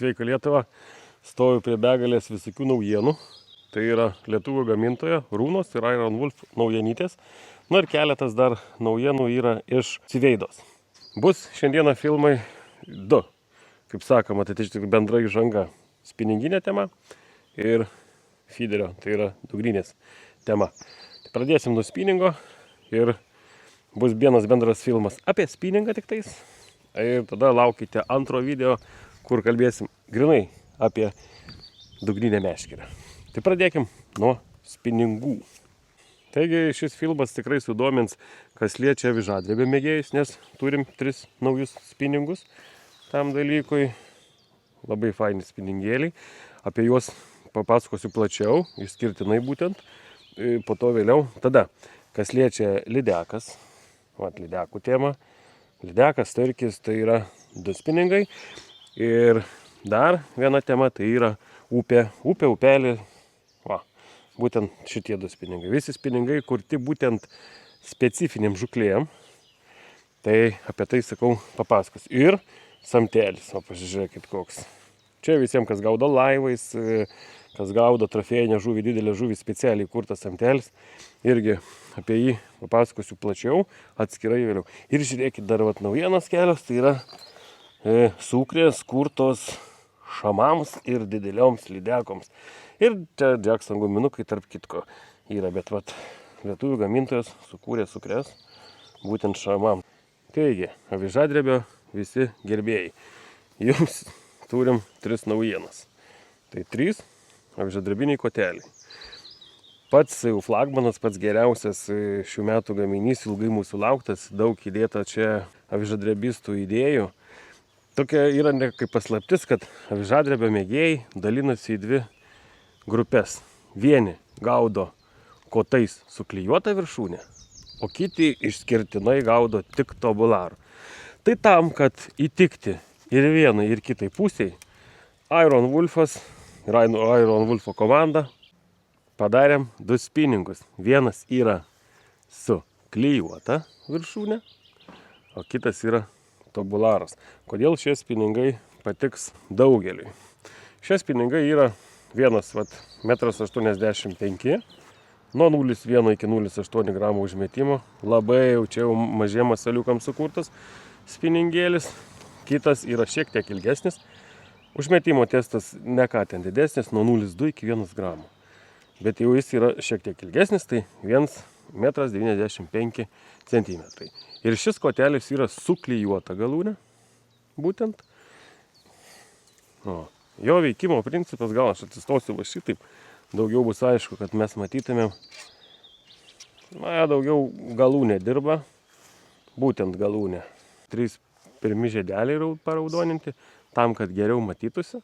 Sveika Lietuva, stoviu prie begalės visokių naujienų. Tai yra lietuvių gamintojo Runos ir Iron Wolf naujienytės. Na ir keletas dar naujienų yra iš Civeidos. Bus šiandieną filmai du, kaip sakoma, tai tik bendra įžanga spininginė tema ir feederio, tai yra dugninės tema. Tai pradėsim nuo spiningo ir bus vienas bendras filmas apie spiningą tik tais. Ir tada laukite antro video, kur kalbėsim grinai apie dugninę meškerę. Tai pradėkim nuo spiningų. Taigi šis filmas tikrai sudomins, kas liečia avižadrebio mėgėjus, nes turim 3 naujus spiningus tam dalykui. Labai faini spiningėliai. Apie juos papasakosiu plačiau, išskirtinai būtent. Po to vėliau. Tada, kas liečia lydekas. Vat lydekų tema. Lydekas, starkis, tai yra 2 spiningai. Ir dar viena tema, tai yra upė, upelė. Va, būtent šitie 2 spiningai. Visi spiningai kurti būtent specifiniam žuklėjam. Tai apie tai, sakau, papasakos. Ir samtelis, o pasižiūrėkit koks. Čia visiems, kas gaudo laivais, kas gaudo trofėjinę žuvį, didelę žuvį, specialiai kurtas samtelis. Irgi apie jį papasakosiu plačiau, atskirai vėliau. Ir žiūrėkit, dar vat naujienas kelios, tai yra sukrės kurtos šamams ir didelioms lydekoms. Ir čia Jackson guminukai tarp kitko yra, bet vat lietuvių gamintojas sukūrė sukrės būtent šamam. Taigi, avižadrebio visi gerbėjai. Jums turim 3 naujienas. Tai 3 avižadrebiniai koteliai. Pats flagmanas, pats geriausias šių metų gaminys, ilgai mūsų lauktas, daug įdėta čia avižadrebistų idėjų. Tokia yra ne kaip paslaptis, kad avižadrebio mėgėjai dalinasi į 2 grupės. Vieni gaudo kotais suklijuotą viršūnę, o kiti išskirtinai gaudo tik tobularų. Tai tam, kad įtikti ir vienai, ir kitai pusiai, Iron Wolfas ir Iron Wolfo komanda padarėm 2 spiningus. Vienas yra su klijuota viršūnė, o kitas yra tobularas. Kodėl šie spiningai patiks daugeliui? Šie spiningai yra vienas 1,85 m, nuo 0,1 iki 0,8 gramų užmetimo. Labai jau čia mažiem masaliukams sukurtas spiningėlis. Kitas yra šiek tiek ilgesnis. Užmetimo testas ne ką ten didesnis, nuo 0,2 iki 1 gramų. Bet jau jis yra šiek tiek ilgesnis, tai 1,95 m. Ir šis kotelis yra su klijuota galūnė, būtent. O, jo veikimo principas, gal aš atsistosiu va šitaip, daugiau bus aišku, kad mes matytumėm, daugiau galūnė dirba, būtent galūnė. 3 pirmi žiedeliai paraudoninti, tam, kad geriau matytųsi.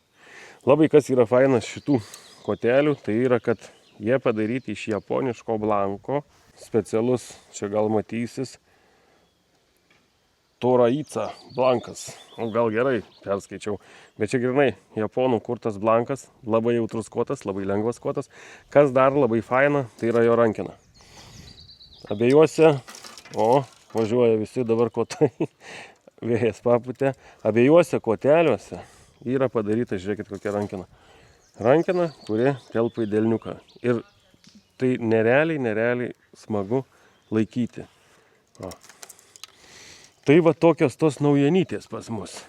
Labai kas yra fainas šitų kotelių, tai yra, kad jie padaryti iš japoniško blanko, specialus, čia gal matysis, Toraica blankas. O gal gerai perskaičiau, bet čia grinai japonų kurtas blankas, labai jautrus kotas, labai lengvas kotas. Kas dar labai faina, tai yra jo rankena. Abiejuose, važiuoja visi dabar kotai, vėjas papūtė. Abiejuose koteliuose yra padaryta, žiūrėkit kokia rankena. Rankena, kuri telpa į delniuką. Ir tai nerealiai smagu laikyti. O. Tai va tokios tos naujienytės pas mus.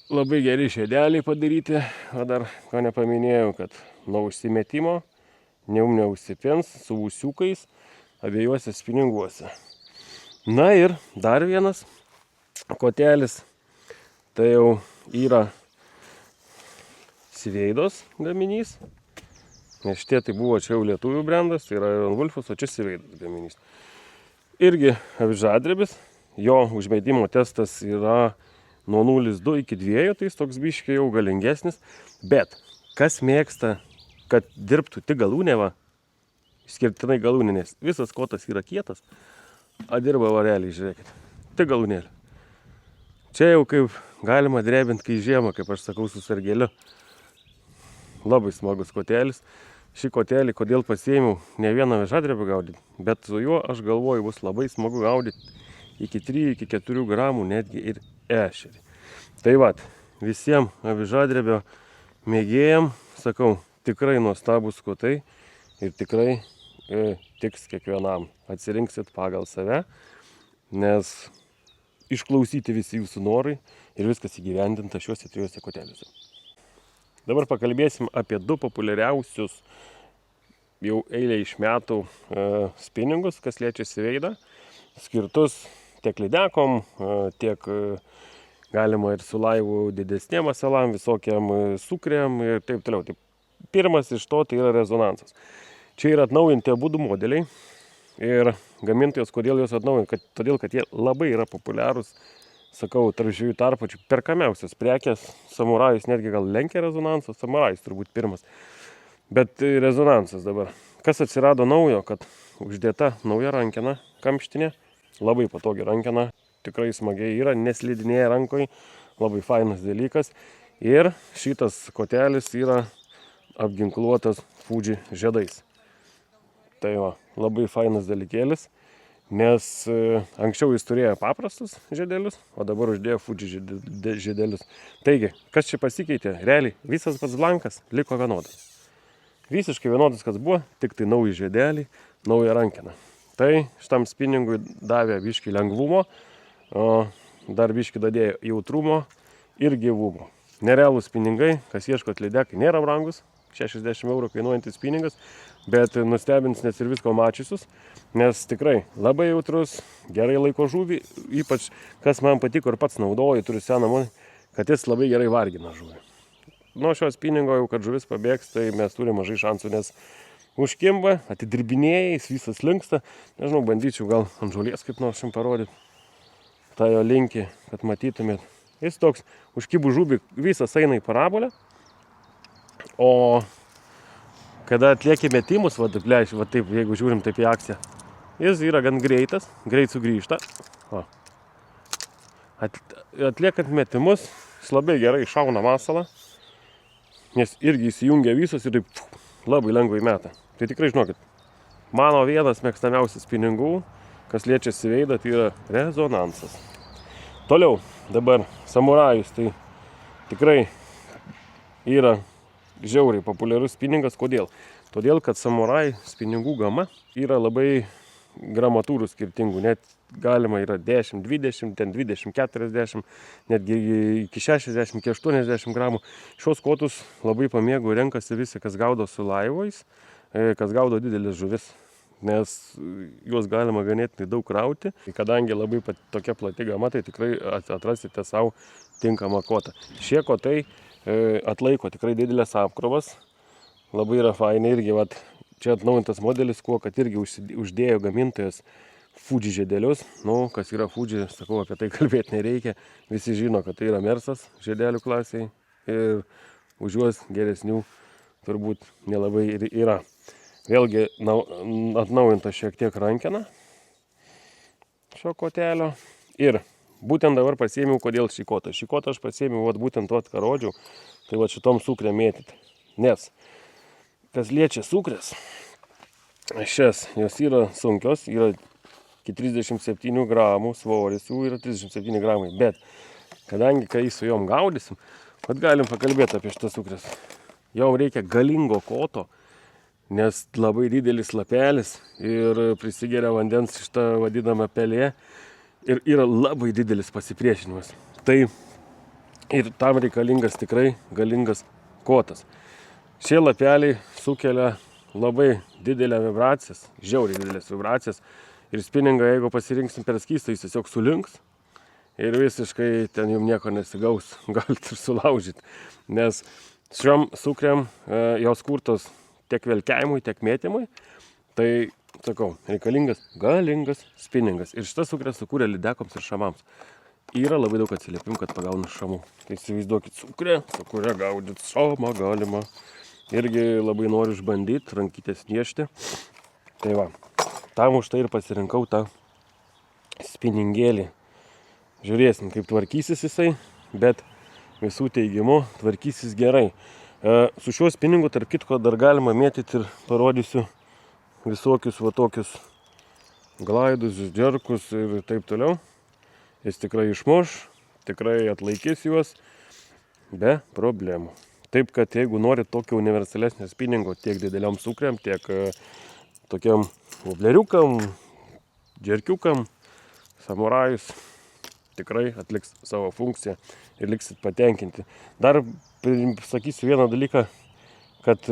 Labai geri žiedeliai padaryti. O dar ko nepaminėjau, kad nuo užsimetimo neužsipins su ūsiukais abiejuose spininguose. Na ir dar vienas kotelis. Tai jau yra Civeidos gaminys. Nes šitie tai buvo čia jau lietuvių brendas, tai yra Iron Wolfas, o čia Civeidos gaminys. Irgi avižadrebis. Jo užmetimo testas yra nuo 0,2 iki 2, tai jis toks biškiai jau galingesnis. Bet kas mėgsta, kad dirbtų tik galūnė, išskirtinai galūnė, nes visas kotas yra kietas, o dirba vareliai, žiūrėkit, tik galūnėlė. Čia jau kaip galima drebinti, kai žiemą, kaip aš sakau, su sargeliu. Labai smagus kotelis. Šį kotelį, kodėl pasiėmiau ne vieną avižadrebį gaudyti, bet su juo, aš galvoju, bus labai smagu gaudyti iki 3-4 gramų, netgi ir ešerį. Tai vat, visiems avižadrebio mėgėjam, sakau, tikrai nuostabus kotai ir tikrai tiks kiekvienam. Atsirinksit pagal save, nes išklausyti visi jūsų norai ir viskas įgyvendinta šiuose 3 koteliuose. Dabar pakalbėsim apie 2 populiariausius jau eilę iš metų spiningus, kas liečiasi veidą, skirtus tiek lydekom, tiek galima ir su laivu didesniem masalam, visokiam sukrėm ir taip toliau. Tai pirmas iš to tai yra rezonansas. Čia yra atnaujinti abu 2 modeliai ir gamintojas, kodėl juos atnaujinti, todėl kad jie labai yra populiarūs, sakau, tarp žvejų tarpučių perkamiausias prekės, samurajus netgi gal lenkia rezonansą, samurajus turbūt pirmas. Bet rezonansas dabar. Kas atsirado naujo, kad uždėta nauja rankena, kamštinė, labai patogi rankena, tikrai smagiai yra, neslidinėja rankoj, labai fainas dalykas. Ir šitas kotelis yra apginkluotas Fuji žiedais. Tai va, labai fainas dalykėlis, nes anksčiau jis turėjo paprastus žiedelius, o dabar uždėjo Fuji žiedelius. Taigi, kas čia pasikeitė? Realiai, visas pats blankas liko vienodas. Visiškai vienodas, kas buvo, tik tai nauji žiedeliai, nauja rankena. Tai šitam spinningui davė biškį lengvumo, dar biškį dadėjo jautrumo ir gyvumo. Nerealūs spinningai, kas ieškot lydekai, nėra brangus, 60 eurų kainuojantis spinningas, bet nustebins net ir visko mačiusius, nes tikrai labai jautrus, gerai laiko žuvį, ypač kas man patiko ir pats naudoju, turiu seną monį, kad jis labai gerai vargina žuvį. Nuo šio spinningo jau, kad žuvis pabėgs, tai mes turime mažai šansų, nes užkimba, atidirbinėja, jis visas linksta. Nežinau, bandyčiau gal ant žolės kaip nors jums parodyti tą jo linkį, kad matytumėt. Jis toks užkibų žuvį visas eina į parabolę, o kada atlieki metimus, va taip, jeigu žiūrim taip į akciją, jis yra gan greitas, greit sugrįžta. Atliekant metimus, jis labai gerai šauna masalą, nes irgi įsijungia visos ir taip labai lengvai meta. Tai tikrai žinokit, mano vienas mėgstamiausias spinningų, kas liečiasi veidą, tai yra rezonansas. Toliau, dabar samurajus, tai tikrai yra žiauriai populiarus spinningas. Kodėl? Todėl, kad samuraj spinningų gama yra labai gramatūrų skirtingų. Net galima yra 10, 20, ten 20, 40, netgi iki 60, iki 80 gramų. Šios kotus labai pamėgų renkasi visi, kas gaudo su laivais, kas gaudo didelis žuvis, nes juos galima ganėtinai daug krauti. Kadangi labai tokia plati gama, tai tikrai atrasite savo tinkamą kotą. Šie kotai atlaiko tikrai didelės apkrovas, labai yra fainai irgi, vat, čia atnaujintas modelis, kuo kad irgi uždėjo gamintojas Fuji žiedelius. Nu, kas yra Fuji, sakau, apie tai kalbėti nereikia, visi žino, kad tai yra Mersas žiedelių klasiai ir už juos geresnių turbūt nelabai ir yra. Vėlgi atnaujinta šiek tiek rankena šio kotelio ir būtent dabar pasiėmiau, kodėl šį kotą. Šį kotą aš pasiėmiau būtent to, ką rodžiau, tai šitom sukrėm mėtyti. Nes, kas liečia sukrės, šias, jos yra sunkios, yra iki 37 gramų svoris, jų yra 37 gramai. Bet, kadangi, kai su jom gaudysim, galim pakalbėti apie šitas sukrės. Jau reikia galingo koto, nes labai didelis lapelis ir prisigeria vandens šitą vadinamą pelė. Ir yra labai didelis pasipriešinimas. Tai ir tam reikalingas tikrai galingas kotas. Šie lapeliai sukelia labai didelę vibracijas, žiauriai didelės vibracijas. Ir spinningą, jeigu pasirinksim per skystą, jis tiesiog sulinks. Ir visiškai ten jums nieko nesigaus, galite ir sulaužyti. Nes šiom sukrėm jos kurtos tiek velkiavimui, tiek mėtymui. Tai sakau, reikalingas galingas spinningas. Ir šitas sukrės sukūrė lydekoms ir šamams. Yra labai daug atsiliepimų, kad pagauna šamų. Tai įsivaizduokit sukrė, su kuria gaudyti šamą galima. Irgi labai noriu išbandyti, rankytės niešti. Tai va, tam už tai ir pasirinkau tą spinningėlį. Žiūrėsim, kaip tvarkysis jisai, bet visų teigimų tvarkysis gerai. Su šiuo spinningu, tarp kitko, dar galima mėtyti ir parodysiu visokius va tokius glaidus, džerkus ir taip toliau. Jis tikrai išmuš, tikrai atlaikys juos. be problemų. Taip, kad jeigu norit tokio universalesnio spiningo tiek dideliam sukriam, tiek tokiam vobleriukam, džerkiukam, samurajus, tikrai atliks savo funkciją ir liksit patenkinti. Dar sakysiu vieną dalyką, kad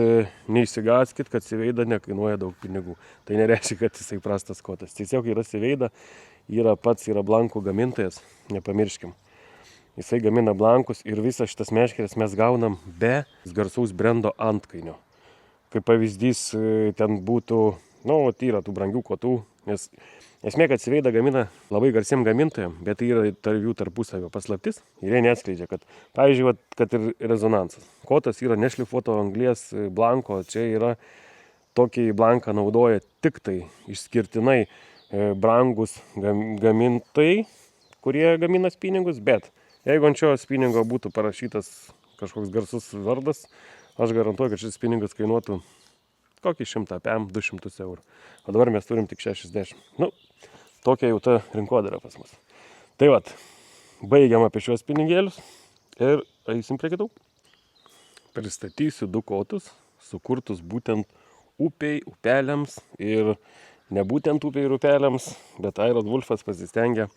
neišsigąskit, kad Siveida nekainuoja daug pinigų. Tai nereiškia, kad jisai prastas kotas. Tiesiog yra Siveida, yra blankų gamintojas, nepamirškim. Jisai gamina blankus ir visas šitas meškeres mes gaunam be garsaus brendo antkainio. Kaip pavyzdys, ten būtų, yra tų brangių kotų, nes esmė, kad Siveida gamina labai garsiem gamintojam, bet tai yra jų tarpusavio paslaptis ir jie neatskleidžia, kad, pavyzdžiui, kad ir rezonansas. Kotas yra nešlifuoto anglies blanko, čia yra tokį blanką naudoja tik tai išskirtinai brangus gamintojai, kurie gamina spiningus, bet jeigu ant šio spiningo būtų parašytas kažkoks garsus vardas, aš garantuoju, kad šis spiningas kainuotų kokį 100 PM, 200 eurų. O dabar mes turim tik 60. Tokia jau ta rinkodara pas mus. Tai vat, baigiam apie šios spiningėlius ir eisim prie kitų. Pristatysiu 2 kotus, sukurtus būtent upiai, upeliams ir ne būtent upiai ir upeliams, bet Iron Wolfas pasistengia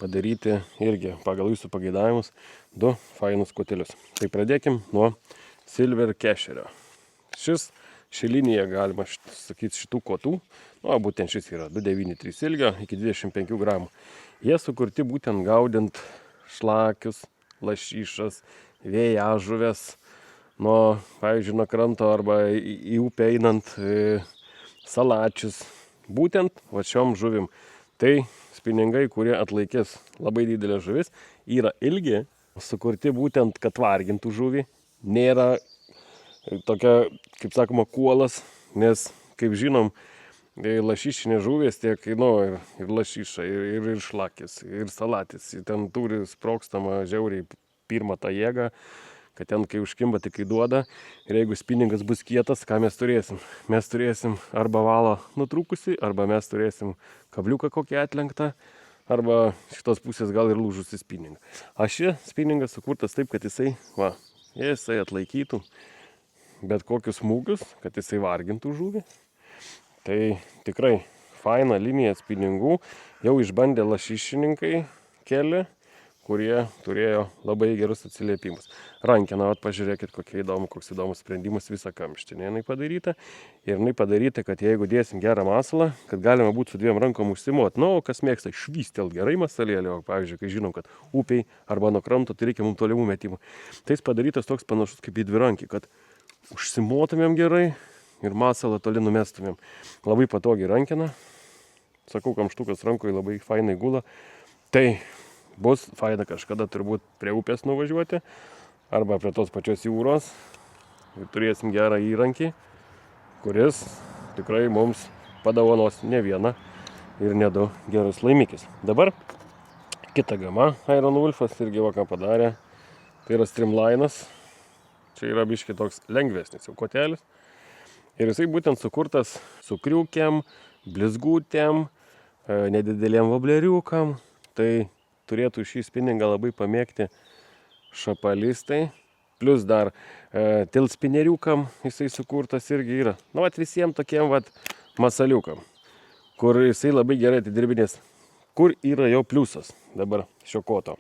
padaryti irgi pagal jūsų pageidavimus 2 fainus kotelius. Tai pradėkim nuo Silver Casherio. Ši linija, galima sakyti, šitų kotų, būtent šis yra 293 ilgio iki 25 gramų. Jie sukurti būtent gaudint šlakius, lašišas, vėjažuves, pavyzdžiui, nuo kranto arba į upę einant salačius. Būtent šiom žuvim. Tai spiningai, kurie atlaikės labai didelės žuvis, yra ilgi, sukurti būtent, kad vargintų žuvį. Nėra tokia, kaip sakoma, kuolas, nes, kaip žinom, lašišinė žuvės tiek, ir lašiša, ir šlakis, ir salatis. Ten turi sprogstamą žiauriai pirmą tą jėgą, kad ten, kai užkimba, tik įduoda. Ir jeigu spiningas bus kietas, ką mes turėsim? Mes turėsim arba valą nutrūkusi, arba mes turėsim kabliuką kokį atlenktą, arba šitos pusės gal ir lūžusi spiningą. Šis spiningas sukurtas taip, kad jisai atlaikytų bet kokius smūgius, kad jisai vargintų žuvį. Tai tikrai faina linija spiningų. Jau išbandė lašišininkai keli, kurie turėjo labai gerus atsiliepimus. Rankena, pažiūrėkit, koks įdomus sprendimas, visą kamštinę jinai padaryta. Ir jinai padaryta, kad jeigu dėsim gerą masalą, kad galima būtų su 2 rankom užsimot. O kas mėgsta švystelt gerai masalėlį, o pavyzdžiui, kai žinom, kad upiai arba nuo kranto, tai reikia mums tolimų metimų. Tai jis padarytas toks panašus kaip į 2 rankį, kad užsimotumėm gerai ir masalą toli numestumėm. Labai patogiai rankena. Sakau, kamštukas rankoje labai fainai gula. Tai bus faina kažkada turbūt prie upės nuvažiuoti arba prie tos pačios jūros ir turėsim gerą įrankį, kuris tikrai mums padovanos ne vieną ir ne 2 gerus laimikis. Dabar kita gama Iron Wolfas irgi ką padarė. Tai yra Streamlinas. Čia yra biški toks lengvesnis jau kotelis. Ir jisai būtent sukurtas sukriukėm, blizgutėm, nedideliem vobleriukam. Tai turėtų šį spiningą labai pamėgti šapalistai. Plus dar tilspineriukam jisai sukurtas irgi yra. Visiems tokiem masaliukam, kur jisai labai gerai atidirbinės. Kur yra jo pliusas dabar šio koto?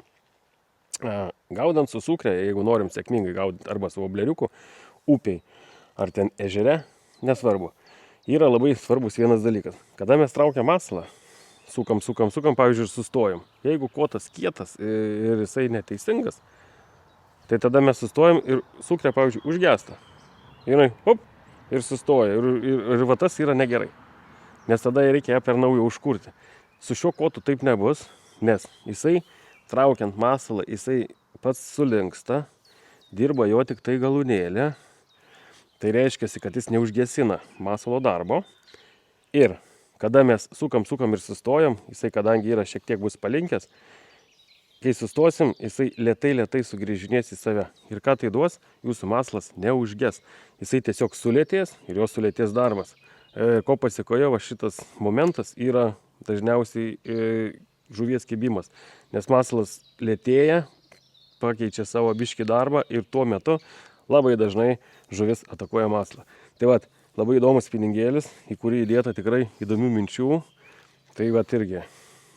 Gaudant su sukrė, jeigu norim sėkmingai gaudant arba su vobleriuku, upiai ar ten ežere, nesvarbu. Yra labai svarbus vienas dalykas. Kada mes traukiam masalą, sukam, pavyzdžiui, ir sustojam. Jeigu kotas kietas ir jisai neteisingas, tai tada mes sustojam ir sukrė, pavyzdžiui, užgesta. Ir sustoja. Ir tas yra negerai. Nes tada reikia ją per naują užkurti. Su šiuo kotu taip nebus, nes jisai, traukiant masalą, jisai pats sulinksta, dirba jo tik tai galūnėlė. Tai reiškia, kad jis neužgesina masalo darbo. Ir kada mes sukam ir sustojam, jisai, kadangi yra šiek tiek bus palinkęs, kai sustosim, jisai lėtai sugrįžinės į save. Ir ką tai duos? Jūsų masalas neužges. Jisai tiesiog sulėtės ir jo sulėtės darbas. Ko pasiekoje šitas momentas yra dažniausiai žuvies kibimas. Nes masalas lėtėja, pakeičia savo biškį darbą ir tuo metu labai dažnai žuvis atakuoja masalą. Tai vat, labai įdomus spiningėlis, į kurį įdėta tikrai įdomių minčių. Tai vat irgi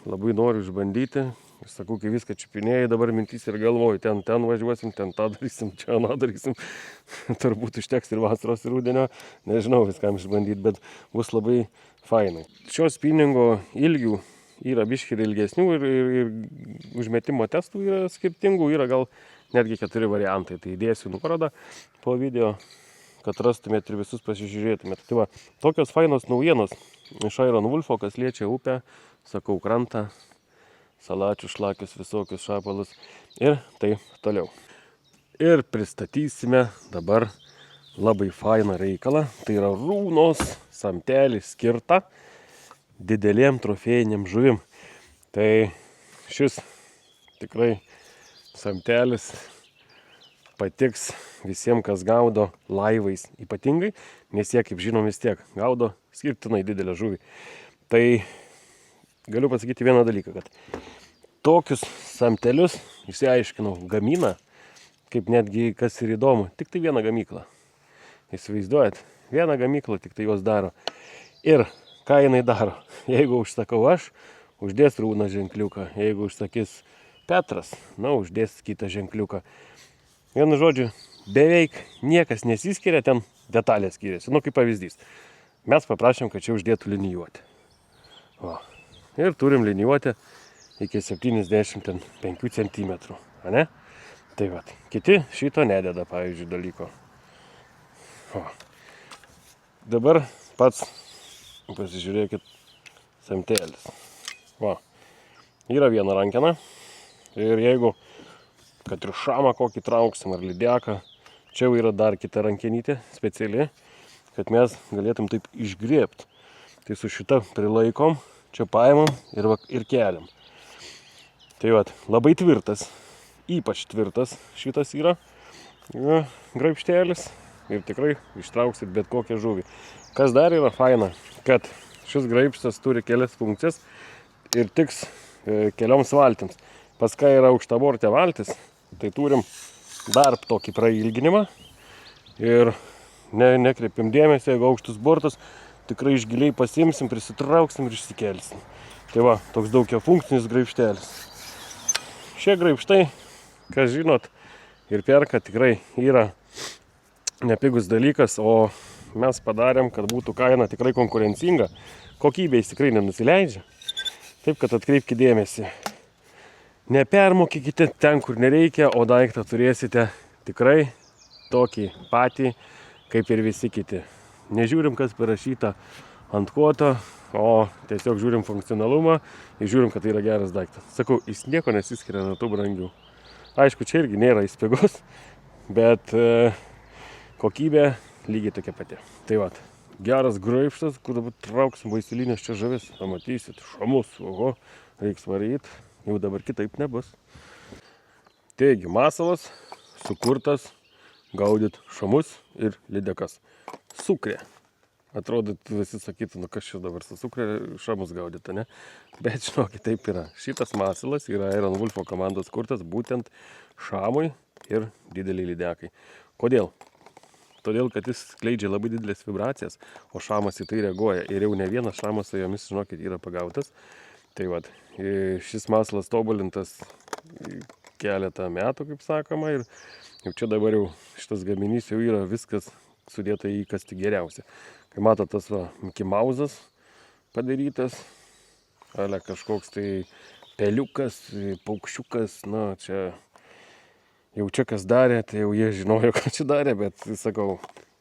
labai noriu išbandyti. Aš sakau, kai viską čiupinėjai, dabar mintys ir galvoju, ten važiuosim, ten tą darysim, čia aną darysim. Turbūt užteks ir vasaros, ir rudenio, nežinau viskam išbandyti, bet bus labai fainai. Šio spiningo ilgių yra biškį ir ilgesnių ir užmetimo testų yra skirtingų, yra gal netgi 4 variantai. Tai įdėsiu nuorodą po video, kad rastumėt ir visus pasižiūrėtumėt. Tai va, tokios fainos naujienos iš Iron Wolfo, kas liečia upę, sakau, krantą, salačių, šlakius, visokius šapalus ir taip toliau. Ir pristatysime dabar labai fainą reikalą. Tai yra rūnos samtelį skirta dideliem trofėjiniam žuvim. Tai šis tikrai samtelis patiks visiems, kas gaudo laivais ypatingai, nes jie, kaip žinom, vis tiek gaudo skirtinai didelę žuvį. Tai galiu pasakyti vieną dalyką, kad tokius samtelius, išsiaiškinau, gamina, kaip netgi kas ir įdomu, tik tai vieną gamyklą. Įsivaizduojat, vieną gamyklą tik tai jos daro. Ir ką jinai daro? Jeigu užsakau aš, uždės Rūna ženkliuką. Jeigu užsakys Petras, uždės kitą ženkliuką. Vienu žodžiu, beveik niekas nesiskiria, ten detalės skiriasi. Kaip pavyzdys. Mes paprašėm, kad čia uždėtų linijuotę. Ir turim linijuotę iki 75 cm. Ne? Tai vat, kiti šito nededa, pavyzdžiui, dalyko. Dabar pats pasižiūrėkit samtelis. Yra viena rankena. Ir jeigu, kad ir šamą kokį trauksim ar lydeką, čia jau yra dar kita rankenytė speciali, kad mes galėtum taip išgrėbti. Tai su šita prilaikom, čia paimam ir keliam. Tai vat, labai tvirtas, ypač tvirtas šitas yra graibštelis ir tikrai ištrauksit bet kokią žuvį. Kas dar yra faina, kad šis graibštas turi kelias funkcijas ir tiks kelioms valtims. Pas ką yra aukštabortė valtis, tai turim dar tokį prailginimą ir nekreipiam dėmesio, jeigu aukštus bortus, tikrai iš giliai pasimsim, prisitrauksim ir išsikelsim. Tai va, toks daugiafunkcinis graibštelis. Šie graibštai, kas žinot ir perka, tikrai yra nepigus dalykas, o mes padarėm, kad būtų kaina tikrai konkurencinga. Kokybė jis tikrai nenusileidžia. Taip, kad atkreipkite dėmesį. Nepermokykite ten, kur nereikia, o daiktą turėsite tikrai tokį patį, kaip ir visi kiti. Nežiūrim, kas parašyta ant koto, o tiesiog žiūrim funkcionalumą ir žiūrim, kad tai yra geras daiktas. Sakau, jis nieko nesiskiria nuo tų brangių. Aišku, čia irgi nėra įspigus, bet kokybė lygiai tokia pati. Tai vat, geras graibštas, kur dabar trauksim vaiselinės čia žuvis. Pamatysit, šamus, oho, reiks varyt, jau dabar kitaip nebus. Taigi, masalas sukurtas gaudyt šamus ir lydekas. Sukrė. Atrodo, visi sakytų, kas čia dabar su sukrė šamus gaudyta, ne? Bet žinokit, taip yra. Šitas masalas yra Iron Wolfo komandos kurtas būtent šamui ir dideliai lydekai. Kodėl? Todėl, kad jis skleidžia labai didelės vibracijas, o šamas į tai reaguoja. Ir jau ne vienas šamas su jomis, žinokit, yra pagautas. Tai vat, šis masalas tobulintas keletą metų, kaip sakoma, ir jau čia dabar jau šitas gaminys jau yra viskas sudėta į kas tik geriausia. Kai matot, tas Mickey Mouse'as padarytas, ale kažkoks tai peliukas, paukščiukas, čia jau čia kas darė, tai jau jie žinojo, ką čia darė, bet sakau,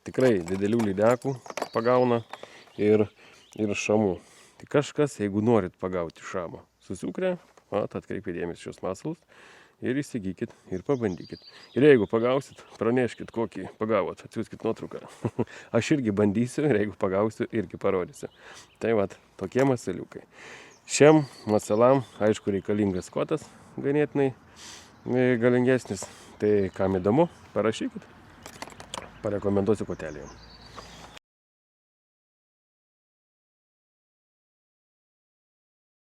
tikrai didelių lydekų pagauna ir šamų. Tai kažkas, jeigu norit pagauti šamą su sukrė, atkreipkite dėmesį šios masalus ir įsigykit ir pabandykit. Ir jeigu pagausit, praneškit, kokį pagavot, atsiųskit nuotrauką. Aš irgi bandysiu ir jeigu pagausiu, irgi parodysiu. Tai vat, tokie masaliukai. Šiam masalam, aišku, reikalingas kotas ganėtinai galingesnis. Tai kam įdomu, parašykit. Parekomenduosiu kotelį jums.